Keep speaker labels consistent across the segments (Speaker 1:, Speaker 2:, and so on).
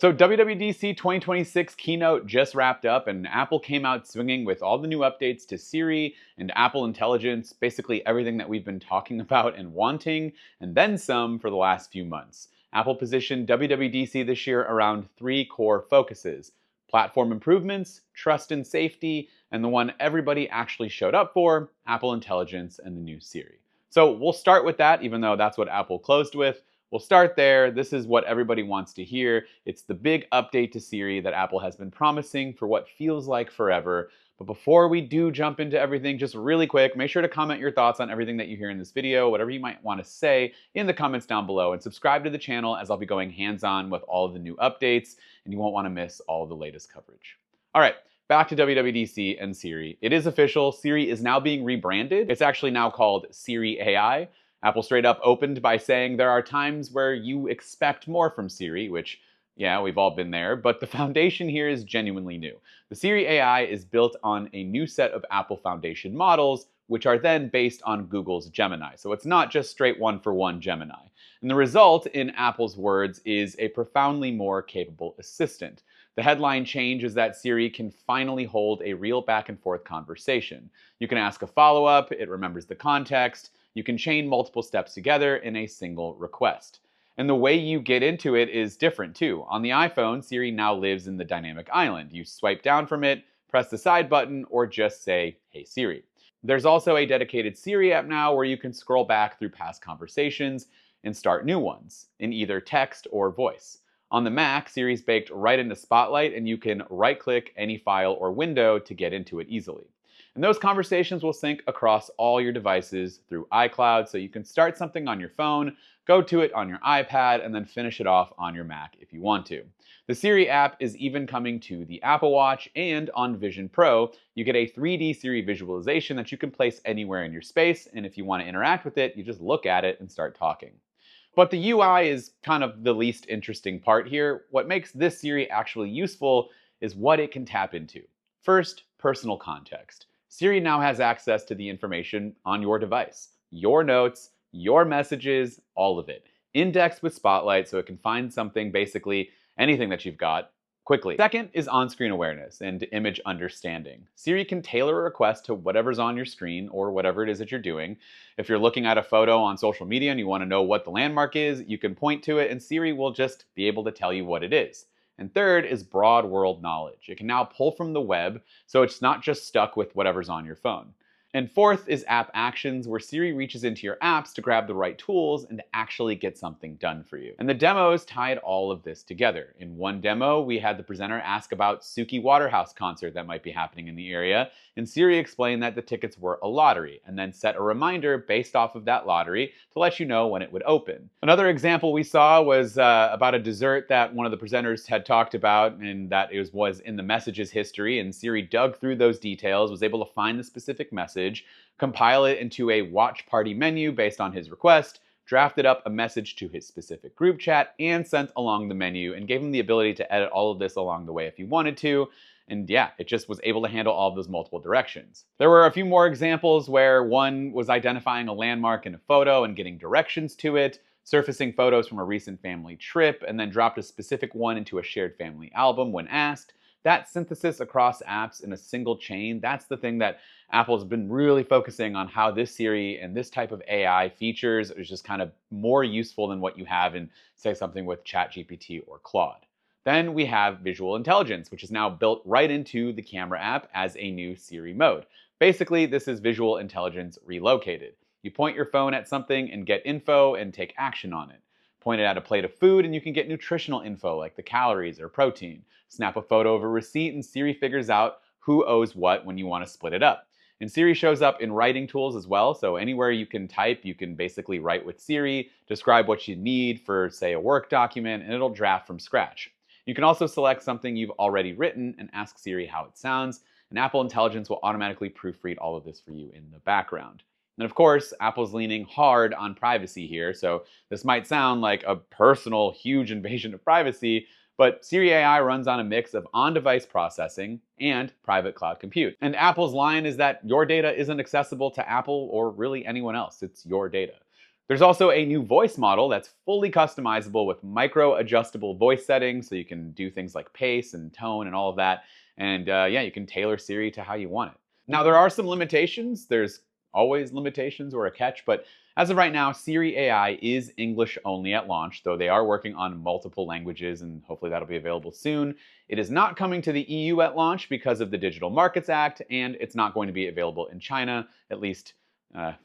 Speaker 1: So WWDC 2026 keynote just wrapped up, and Apple came out swinging with all the new updates to Siri and Apple Intelligence, basically everything that we've been talking about and wanting, and then some for the last few months. Apple positioned WWDC this year around three core focuses: platform improvements, trust and safety, and the one everybody actually showed up for, Apple Intelligence and the new Siri. So we'll start with that, even though that's what Apple closed with. We'll start there. This is what everybody wants to hear. It's the big update to Siri that Apple has been promising for what feels like forever. But before we do jump into everything, just really quick, make sure to comment your thoughts on everything that you hear in this video, whatever you might want to say in the comments down below, and subscribe to the channel as I'll be going hands-on with all of the new updates, and you won't want to miss all of the latest coverage. All right, back to WWDC and Siri. It is official. Siri is now being rebranded. It's actually now called Siri AI. Apple straight up opened by saying there are times where you expect more from Siri, which, yeah, we've all been there, but the foundation here is genuinely new. The Siri AI is built on a new set of Apple Foundation models, which are then based on Google's Gemini. So it's not just straight one-for-one Gemini. And the result, in Apple's words, is a profoundly more capable assistant. The headline change is that Siri can finally hold a real back-and-forth conversation. You can ask a follow-up, it remembers the context, you can chain multiple steps together in a single request. And the way you get into it is different too. On the iPhone, Siri now lives in the dynamic island. You swipe down from it, press the side button, or just say, "Hey Siri." There's also a dedicated Siri app now where you can scroll back through past conversations and start new ones in either text or voice. On the Mac, Siri's baked right into Spotlight, and you can right-click any file or window to get into it easily. And those conversations will sync across all your devices through iCloud, so you can start something on your phone, go to it on your iPad, and then finish it off on your Mac if you want to. The Siri app is even coming to the Apple Watch, and on Vision Pro, you get a 3D Siri visualization that you can place anywhere in your space, and if you want to interact with it, you just look at it and start talking. But the UI is kind of the least interesting part here. What makes this Siri actually useful is what it can tap into. First, personal context. Siri now has access to the information on your device, your notes, your messages, all of it. Indexed with Spotlight so it can find something, basically anything that you've got, quickly. Second is on-screen awareness and image understanding. Siri can tailor a request to whatever's on your screen or whatever it is that you're doing. If you're looking at a photo on social media and you want to know what the landmark is, you can point to it and Siri will just be able to tell you what it is. And third is broad world knowledge. It can now pull from the web, so it's not just stuck with whatever's on your phone. And fourth is app actions, where Siri reaches into your apps to grab the right tools and to actually get something done for you. And the demos tied all of this together. In one demo, we had the presenter ask about Suki Waterhouse concert that might be happening in the area, and Siri explained that the tickets were a lottery, and then set a reminder based off of that lottery to let you know when it would open. Another example we saw was about a dessert that one of the presenters had talked about, and that it was in the messages history, and Siri dug through those details, was able to find the specific message, compile it into a watch party menu based on his request, drafted up a message to his specific group chat, and sent along the menu, and gave him the ability to edit all of this along the way if he wanted to. And yeah, it just was able to handle all of those multiple directions. There were a few more examples where one was identifying a landmark in a photo and getting directions to it, surfacing photos from a recent family trip, and then dropped a specific one into a shared family album when asked. That synthesis across apps in a single chain, that's the thing that Apple's been really focusing on, how this Siri and this type of AI features is just kind of more useful than what you have in, say, something with ChatGPT or Claude. Then we have visual intelligence, which is now built right into the camera app as a new Siri mode. Basically, this is visual intelligence relocated. You point your phone at something and get info and take action on it. Point it at a plate of food and you can get nutritional info like the calories or protein. Snap a photo of a receipt and Siri figures out who owes what when you want to split it up. And Siri shows up in writing tools as well, so anywhere you can type, you can basically write with Siri, describe what you need for, say, a work document, and it'll draft from scratch. You can also select something you've already written and ask Siri how it sounds, and Apple Intelligence will automatically proofread all of this for you in the background. And of course, Apple's leaning hard on privacy here, so this might sound like a personal, huge invasion of privacy, but Siri AI runs on a mix of on-device processing and private cloud compute. And Apple's line is that your data isn't accessible to Apple or really anyone else. It's your data. There's also a new voice model that's fully customizable with micro-adjustable voice settings, so you can do things like pace and tone and all of that. And yeah, you can tailor Siri to how you want it. Now, there are some limitations. There's always limitations or a catch, but as of right now, Siri AI is English only at launch, though they are working on multiple languages, and hopefully that'll be available soon. It is not coming to the EU at launch because of the Digital Markets Act, and it's not going to be available in China, at least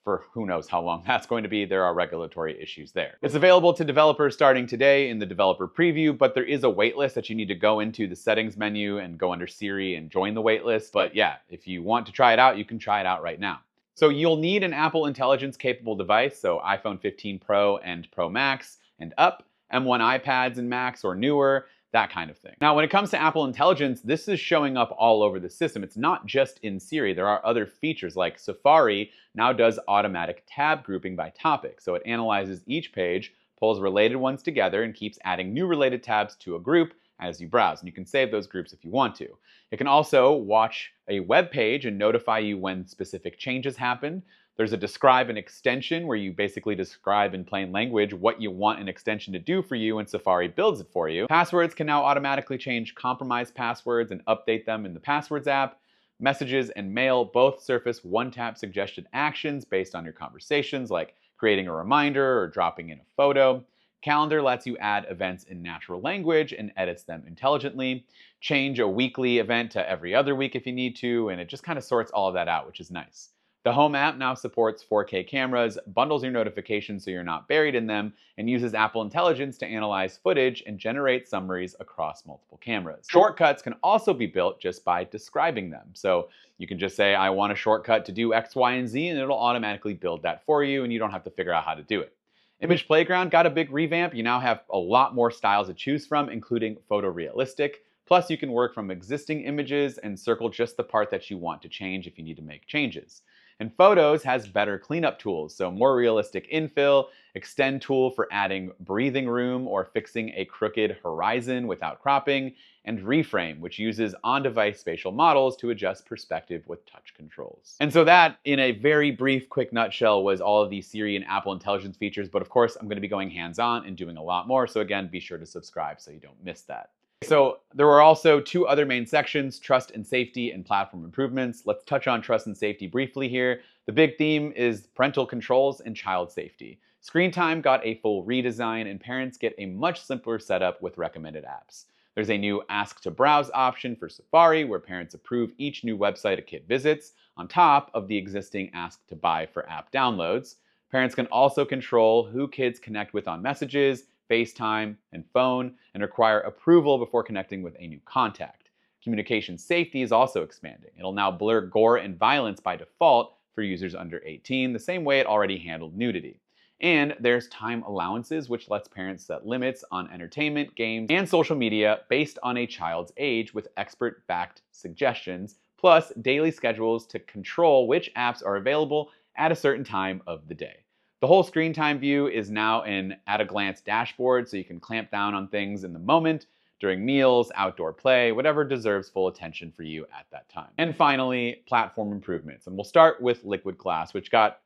Speaker 1: for who knows how long that's going to be. There are regulatory issues there. It's available to developers starting today in the developer preview, but there is a waitlist that you need to go into the settings menu and go under Siri and join the waitlist. But yeah, if you want to try it out, you can try it out right now. So you'll need an Apple Intelligence capable device, so iPhone 15 Pro and Pro Max and up, M1 iPads and Macs or newer, that kind of thing. Now, when it comes to Apple Intelligence, this is showing up all over the system. It's not just in Siri. There are other features like Safari now does automatic tab grouping by topic. So it analyzes each page, pulls related ones together, and keeps adding new related tabs to a group as you browse. And you can save those groups if you want to. It can also watch a web page and notify you when specific changes happen. There's a describe an extension where you basically describe in plain language what you want an extension to do for you, and Safari builds it for you. Passwords can now automatically change compromised passwords and update them in the Passwords app. Messages and mail both surface one-tap suggested actions based on your conversations, like creating a reminder or dropping in a photo. Calendar lets you add events in natural language and edits them intelligently. Change a weekly event to every other week if you need to, and it just kind of sorts all of that out, which is nice. The Home app now supports 4K cameras, bundles your notifications so you're not buried in them, and uses Apple Intelligence to analyze footage and generate summaries across multiple cameras. Shortcuts can also be built just by describing them. So you can just say, I want a shortcut to do X, Y, and Z, and it'll automatically build that for you, and you don't have to figure out how to do it. Image Playground got a big revamp. You now have a lot more styles to choose from, including photorealistic. Plus, you can work from existing images and circle just the part that you want to change if you need to make changes. And Photos has better cleanup tools, so more realistic infill, extend tool for adding breathing room or fixing a crooked horizon without cropping, and reframe, which uses on-device spatial models to adjust perspective with touch controls. And so that, in a very brief, quick nutshell, was all of the Siri and Apple Intelligence features, but of course, I'm going to be going hands-on and doing a lot more, so again, be sure to subscribe so you don't miss that. So there were also two other main sections, trust and safety and platform improvements. Let's touch on trust and safety briefly here. The big theme is parental controls and child safety. Screen time got a full redesign, and parents get a much simpler setup with recommended apps. There's a new Ask to Browse option for Safari, where parents approve each new website a kid visits, on top of the existing Ask to Buy for app downloads. Parents can also control who kids connect with on messages, FaceTime, and phone, and require approval before connecting with a new contact. Communication safety is also expanding. It'll now blur gore and violence by default for users under 18, the same way it already handled nudity. And there's time allowances, which lets parents set limits on entertainment, games, and social media based on a child's age with expert-backed suggestions, plus daily schedules to control which apps are available at a certain time of the day. The whole screen time view is now an at-a-glance dashboard, so you can clamp down on things in the moment, during meals, outdoor play, whatever deserves full attention for you at that time. And finally, platform improvements. And we'll start with Liquid Glass, which got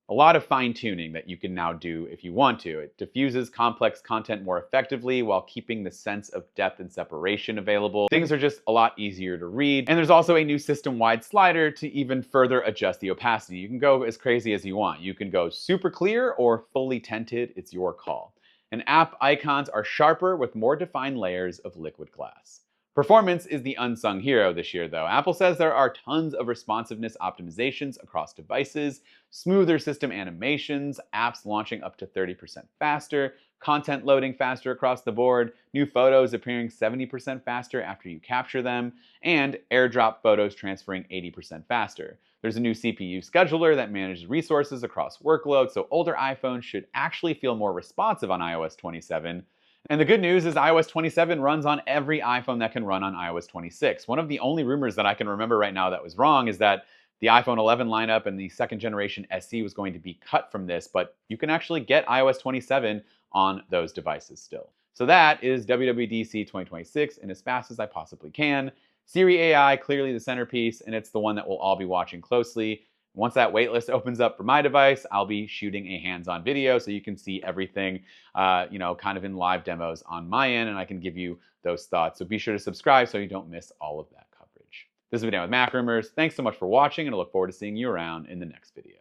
Speaker 1: a lot of fine-tuning that you can now do if you want to. It diffuses complex content more effectively while keeping the sense of depth and separation available. Things are just a lot easier to read. And there's also a new system-wide slider to even further adjust the opacity. You can go as crazy as you want. You can go super clear or fully tinted. It's your call. And app icons are sharper with more defined layers of Liquid Glass. Performance is the unsung hero this year, though. Apple says there are tons of responsiveness optimizations across devices, smoother system animations, apps launching up to 30% faster, content loading faster across the board, new photos appearing 70% faster after you capture them, and AirDrop photos transferring 80% faster. There's a new CPU scheduler that manages resources across workloads, so older iPhones should actually feel more responsive on iOS 27. And the good news is iOS 27 runs on every iPhone that can run on iOS 26. One of the only rumors that I can remember right now that was wrong is that the iPhone 11 lineup and the second generation SE was going to be cut from this, but you can actually get iOS 27 on those devices still. So that is WWDC 2026 in as fast as I possibly can. Siri AI, clearly the centerpiece, and it's the one that we'll all be watching closely. Once that waitlist opens up for my device, I'll be shooting a hands-on video so you can see everything, kind of in live demos on my end, and I can give you those thoughts. So be sure to subscribe so you don't miss all of that coverage. This has been Dan with MacRumors. Thanks so much for watching, and I look forward to seeing you around in the next video.